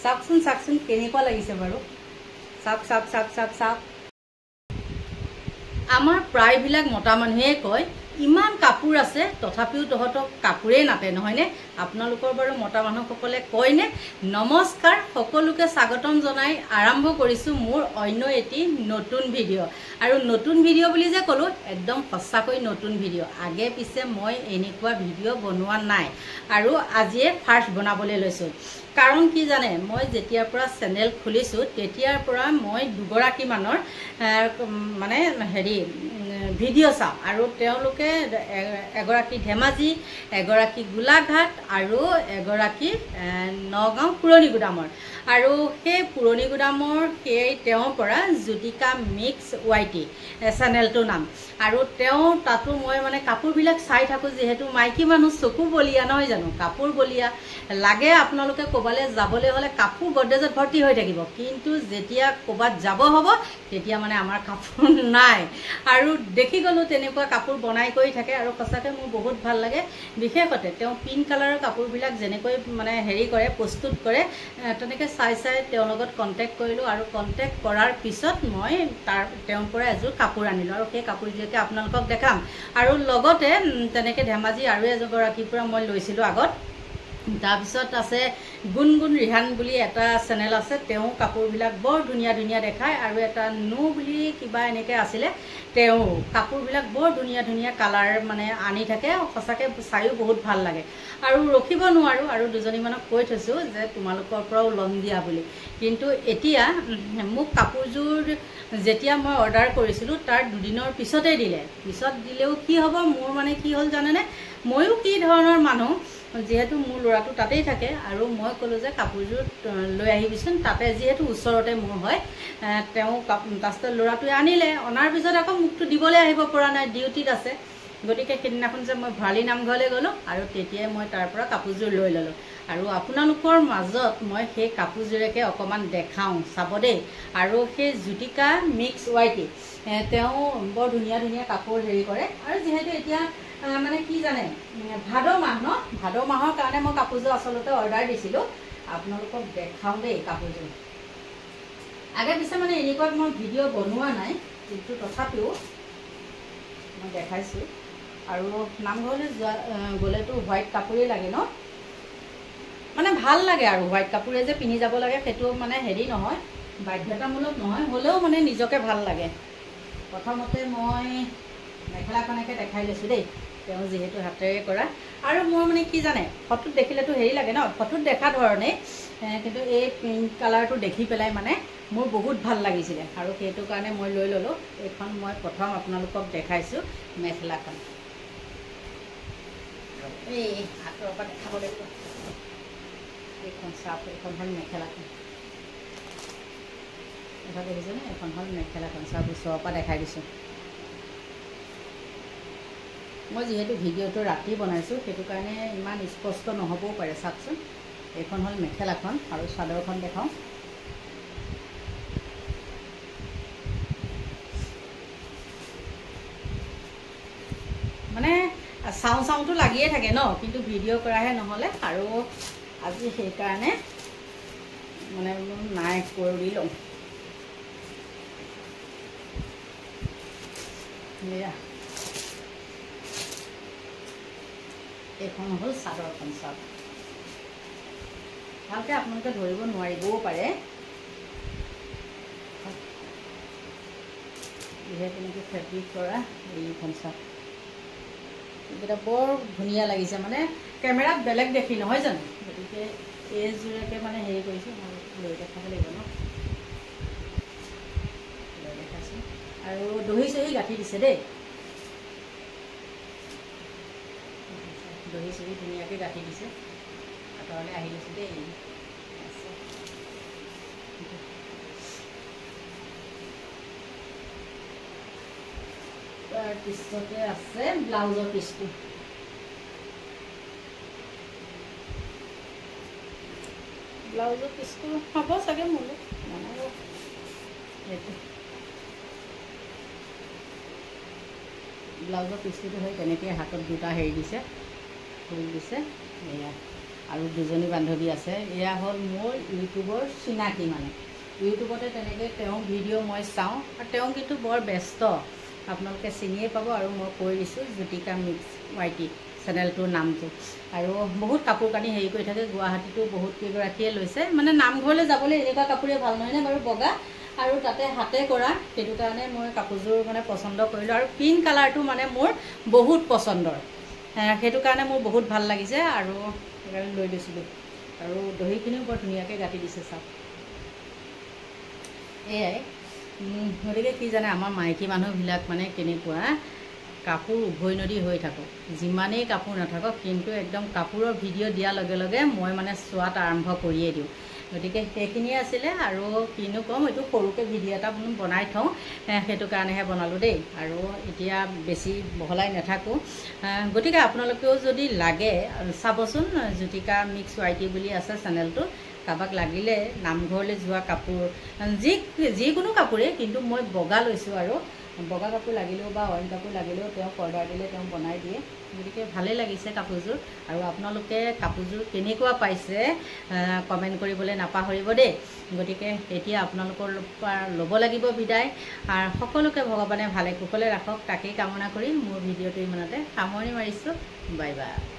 চাওকচোন কেনেকুৱা লাগিছে বাৰু চাওক আমাৰ প্ৰায়বিলাক মতা মানুহে কয় ইমান কাপোৰ আছে তথাপিও তহঁতক কাপোৰেই নাতে নহয়নে আপোনালোকৰ বাৰু মতা মানুহসকলে কয়নে নমস্কাৰ সকলোকে স্বাগতম জনাই আৰম্ভ কৰিছোঁ মোৰ অন্য এটি নতুন ভিডিঅ' আৰু নতুন ভিডিঅ' বুলি যে ক'লোঁ একদম সঁচাকৈ নতুন ভিডিঅ' আগে পিছে মই এনেকুৱা ভিডিঅ' বনোৱা নাই আৰু আজিয়ে ফাৰ্ষ্ট বনাবলৈ লৈছোঁ কাৰণ কি জানে মই যেতিয়াৰ পৰা চেনেল খুলিছোঁ তেতিয়াৰ পৰা মই দুগৰাকী মানৰ মানে হেৰি ভিডিঅ' চাওঁ আৰু তেওঁলোকে এগৰাকী ধেমাজি এগৰাকী গোলাঘাট আৰু এগৰাকী নগাঁও পুৰণি গুদামৰ আৰু সেই পুৰণি গুদামৰ সেই তেওঁৰ পৰা জ্যোতিকা মিক্স ৱাইটি চেনেলটোৰ নাম আৰু তেওঁ তাতো মই মানে কাপোৰবিলাক চাই থাকোঁ যিহেতু মাইকী মানুহ চকু বলিয়া নহয় জানো কাপোৰ বলিয়া লাগে আপোনালোকে ক'বালৈ যাবলৈ হ'লে কাপোৰ গডৰেজত ভৰ্তি হৈ থাকিব কিন্তু যেতিয়া ক'বাত যাব হ'ব তেতিয়া মানে আমাৰ কাপোৰ নাই আৰু দেখি গ'লোঁ তেনেকুৱা কাপোৰ বনাই কৰি থাকে আৰু সঁচাকৈ মোৰ বহুত ভাল লাগে বিশেষতে তেওঁ পিংক কালাৰৰ কাপোৰবিলাক যেনেকৈ মানে হেৰি কৰে প্ৰস্তুত কৰে তেনেকৈ চাই তেওঁৰ লগত কণ্টেক্ট কৰিলোঁ আৰু কণ্টেক্ট কৰাৰ পিছত মই তেওঁৰ পৰা এযোৰ কাপোৰ আনিলোঁ আৰু সেই কাপোৰযোৰকে আপোনালোকক দেখাম আৰু লগতে তেনেকৈ ধেমাজি আৰু এগৰাকীৰ পৰা মই লৈছিলোঁ আগত তাৰপিছত আছে গুণগুণ ৰিহান বুলি এটা চেনেল আছে তেওঁ কাপোৰবিলাক বৰ ধুনীয়া দেখায় আৰু এটা নো বুলি কিবা এনেকৈ আছিলে তেওঁ কাপোৰবিলাক বৰ ধুনীয়া কালাৰ মানে আনি থাকে সঁচাকৈ চায়ো বহুত ভাল লাগে আৰু ৰখিব নোৱাৰোঁ আৰু দুজনীমানক কৈ থৈছোঁ যে তোমালোকৰ পৰাও ল'ম দিয়া বুলি কিন্তু এতিয়া মোক কাপোৰযোৰ যেতিয়া মই অৰ্ডাৰ কৰিছিলোঁ তাৰ দুদিনৰ পিছতেই পিছত দিলেও কি হ'ব মোৰ মানে কি হ'ল জানেনে ময়ো কি ধৰণৰ মানুহ যিহেতু মোৰ ল'ৰাটো তাতেই থাকে আৰু মই ক'লোঁ যে কাপোৰযোৰ লৈ আহিবিচোন তাতে যিহেতু ওচৰতে মোৰ হয় তেওঁ তাৰপিছত ল'ৰাটোৱে আনিলে অনাৰ পিছত আকৌ মোকতো দিবলৈ আহিব পৰা নাই ডিউটিত আছে গতিকে সেইদিনাখন যে মই ভৰালি নামঘৰলৈ গ'লোঁ আৰু তেতিয়াই মই তাৰ পৰা কাপোৰযোৰ লৈ ল'লোঁ আৰু আপোনালোকৰ মাজত মই সেই কাপোৰযোৰকে অকণমান দেখাওঁ চাব দেই আৰু সেই জ্যোতিকা মিক্স ৱাইটি তেওঁ বৰ ধুনীয়া কাপোৰ হেৰি কৰে আৰু যিহেতু এতিয়া মানে কি জানে ভাদ মাহ ন ভাদ মাহৰ কাৰণে মই কাপোৰযোৰ আচলতে অৰ্ডাৰ দিছিলোঁ আপোনালোকক দেখাওঁ দেই কাপোৰযোৰ আগে পিছে মানে এনেকুৱা মই ভিডিঅ' বনোৱা নাই কিন্তু তথাপিও মই দেখাইছোঁ আৰু নামঘৰলৈ গ'লেতো হোৱাইট কাপোৰেই লাগে ন মানে ভাল লাগে আৰু হোৱাইট কাপোৰে যে পিন্ধি যাব লাগে সেইটো মানে হেৰি নহয় বাধ্যতামূলক নহয় হ'লেও মানে নিজকে ভাল লাগে প্ৰথমতে মই মেখেলাখনকে দেখাই লৈছোঁ দেই তেওঁ যিহেতু হাতেৰে কৰা আৰু মোৰ মানে কি জানে ফটোত দেখিলেতো হেৰি লাগে ন ফটোত দেখা ধৰণে কিন্তু এই পিংক কালাৰটো দেখি পেলাই মানে মোৰ বহুত ভাল লাগিছিলে আৰু সেইটো কাৰণে মই লৈ ল'লোঁ এইখন মই প্ৰথম আপোনালোকক দেখাইছোঁ মেখেলাখন এই হাতৰ পৰা দেখাব লাগিব এইখন চাপ এইখন হ'ল মেখেলাখন এটা দেখিছেনে এইখন হ'ল মেখেলাখন চাপ ওচৰৰ পৰা দেখাই দিছোঁ মই যিহেতু ভিডিঅ'টো ৰাতি বনাইছোঁ সেইটো কাৰণে ইমান স্পষ্ট নহ'বও পাৰে চাওকচোন এইখন হ'ল মেখেলাখন আৰু চাদৰখন দেখাওঁ মানে চাওঁটো লাগিয়ে থাকে ন কিন্তু ভিডিঅ' কৰাহে নহ'লে আৰু আজি সেইকাৰণে মানে নাই কৰি লওঁ এইখন হ'ল চাদৰখন চাওক ভালকৈ আপোনালোকে ধৰিব নোৱাৰিবও পাৰে যিহেতু এনেকৈ ফেব্ৰিক কৰা এইখন চাওক এইকেইটা বৰ ধুনীয়া লাগিছে মানে কেমেৰাত বেলেগ দেখি নহয় জানো গতিকে এইযোৰকে মানে হেৰি কৰিছোঁ মই লৈ দেখাব লাগিব ন লৈ দেখাইছোঁ আৰু দহি চহি গাঁঠি দিছে দেই দহি চহি ধুনীয়াকৈ গাঁঠি দিছে আঁতৰলৈ আহি লৈছোঁ দেই তাৰপিছতে আছে ব্লাউজৰ পিচটো ব্লাউজৰ পিচটো হ'ব চাগে মোৰ সেইটো ব্লাউজৰ পিচটো হয় তেনেকৈ হাতত দুটা হেৰি দিছে ফুল দিছে এয়া আৰু দুজনী বান্ধৱী আছে। এয়া হ'ল মোৰ ইউটিউবৰ চিনাকি, মানে ইউটিউবতে তেনেকৈ তেওঁ ভিডিঅ' মই চাওঁ আৰু তেওঁ কিন্তু বৰ ব্যস্ত, আপোনালোকে চিনিয়ে পাব। আৰু মই কৈ দিছোঁ জ্যোতিকা মিক্স YT চেনেলটোৰ নামটো। আৰু বহুত কাপোৰ কানি হেৰি কৰি থাকে, গুৱাহাটীতো বহুত কেইগৰাকীয়ে লৈছে। মানে নামঘৰলৈ যাবলৈ এনেকুৱা কাপোৰে ভাল নহয়নে বাৰু, বগা আৰু তাতে হাতে কৰা, সেইটো কাৰণে মই কাপোৰযোৰ মানে পচন্দ কৰিলোঁ। আৰু পিংক কালাৰটো মানে মোৰ বহুত পচন্দৰ, সেইটো কাৰণে মোৰ বহুত ভাল লাগিছে আৰু সেইকাৰণে লৈ লৈছিলোঁ। আৰু দহিখিনিও বৰ ধুনীয়াকৈ গাঁঠি দিছে চাওক। এয়াই, গতিকে কি জানে, আমাৰ মাইকী মানুহবিলাক মানে কেনেকুৱা, কাপোৰ উভৈনদী হৈ থাকক, যিমানেই কাপোৰ নাথাকক, কিন্তু একদম কাপোৰৰ ভিডিঅ' দিয়াৰ লগে লগে মই মানে চোৱাত আৰম্ভ কৰিয়ে দিওঁ। গতিকে সেইখিনিয়ে আছিলে, আৰু কিনো ক'ম, এইটো সৰুকৈ ভিডিঅ' এটা বনাই থওঁ, সেইটো কাৰণেহে বনালোঁ দেই। আৰু এতিয়া বেছি বহলাই নাথাকোঁ। গতিকে আপোনালোকেও যদি লাগে চাবচোন, জ্যোতিকা মিক্স YT বুলি আছে চেনেলটো। কাৰোবাক লাগিলে নামঘৰলৈ যোৱা কাপোৰ, যিকোনো কাপোৰেই, কিন্তু মই বগা লৈছোঁ, আৰু বগা কাপোৰ লাগিলেও বা অইন কাপোৰ লাগিলেও তেওঁক অৰ্ডাৰ দিলে তেওঁ বনাই দিয়ে। গতিকে ভালেই লাগিছে কাপোৰযোৰ। আৰু আপোনালোকে কাপোৰযোৰ কেনেকুৱা পাইছে কমেণ্ট কৰিবলৈ নাপাহৰিব দেই। গতিকে এতিয়া আপোনালোকৰ পৰা ল'ব লাগিব বিদায়। আৰু সকলোকে ভগৱানে ভালে কুশলে ৰাখক, তাকেই কামনা কৰি মোৰ ভিডিঅ'টো ইমানতে সামৰণি মাৰিছোঁ। Bye bye.